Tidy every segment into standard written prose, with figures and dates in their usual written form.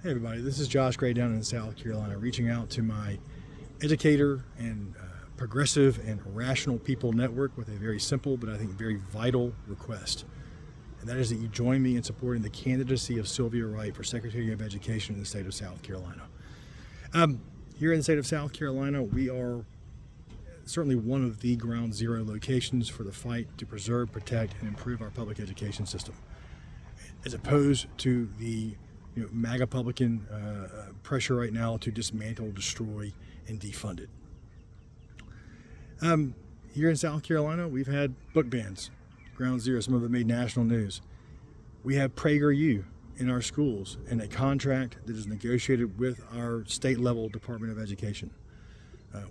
Hey everybody, this is Josh Gray down in South Carolina, reaching out to my educator and progressive and rational people network with a very simple but I think very vital request. And that is that you join me in supporting the candidacy of Sylvia Wright for Secretary of Education in the state of South Carolina. Here in the state of South Carolina, we are certainly one of the ground zero locations for the fight to preserve, protect, and improve our public education system, as opposed to the MAGA Republican pressure right now to dismantle, destroy, and defund it. Here in South Carolina, we've had book bans, ground zero. Some of them made national news. We have PragerU in our schools and a contract that is negotiated with our state level Department of Education.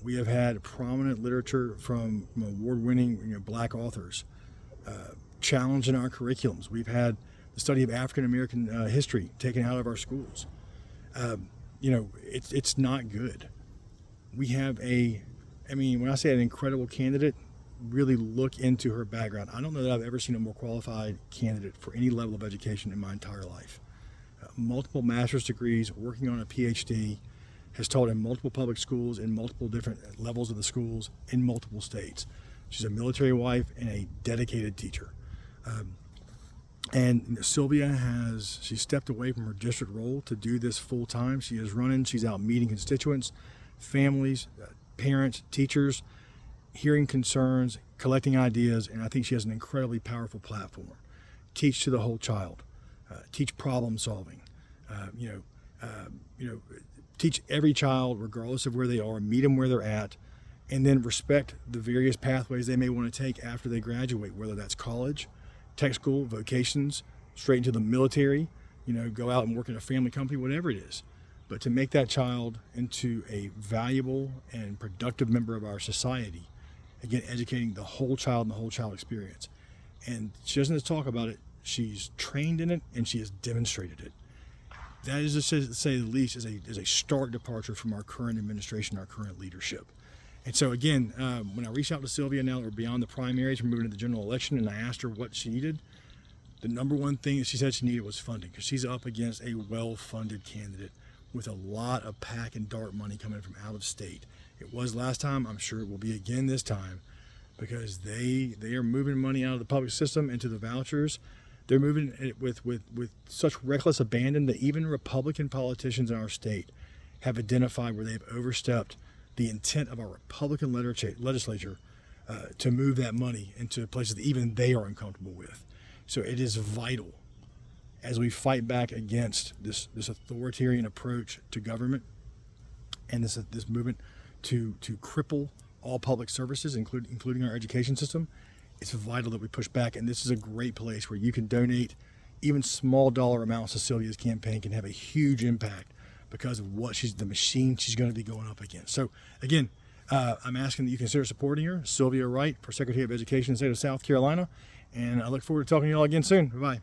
We have had prominent literature from award-winning Black authors challenging our curriculums. We've had the study of African American history taken out of our schools. It's not good. We have when I say an incredible candidate, really look into her background. I don't know that I've ever seen a more qualified candidate for any level of education in my entire life. Multiple master's degrees, working on a PhD, has taught in multiple public schools, in multiple different levels of the schools, in multiple states. She's a military wife and a dedicated teacher. And Sylvia she stepped away from her district role to do this full time. She is running, she's out meeting constituents, families, parents, teachers, hearing concerns, collecting ideas, and I think she has an incredibly powerful platform. Teach to the whole child, teach problem solving, teach every child regardless of where they are, meet them where they're at, and then respect the various pathways they may want to take after they graduate, whether that's college, tech school, vocations, straight into the military, go out and work in a family company, whatever it is. But to make that child into a valuable and productive member of our society, again, educating the whole child and the whole child experience. And she doesn't just talk about it, she's trained in it and she has demonstrated it. That is, to say the least, is a stark departure from our current administration, our current leadership. And so again, when I reached out to Sylvia, now that we're beyond the primaries, we're moving to the general election, and I asked her what she needed, the number one thing that she said she needed was funding, because she's up against a well-funded candidate with a lot of PAC and DART money coming from out of state. It was last time, I'm sure it will be again this time, because they are moving money out of the public system into the vouchers. They're moving it with such reckless abandon that even Republican politicians in our state have identified where they've overstepped the intent of our Republican legislature to move that money into places that even they are uncomfortable with. So it is vital, as we fight back against this authoritarian approach to government and this movement to cripple all public services, including our education system, it's vital that we push back. And this is a great place where you can donate even small dollar amounts to Sylvia's campaign can have a huge impact because of the machine she's going to be going up against. So again, I'm asking that you consider supporting her, Sylvia Wright, for Secretary of Education in the state of South Carolina. And I look forward to talking to you all again soon. Bye-bye.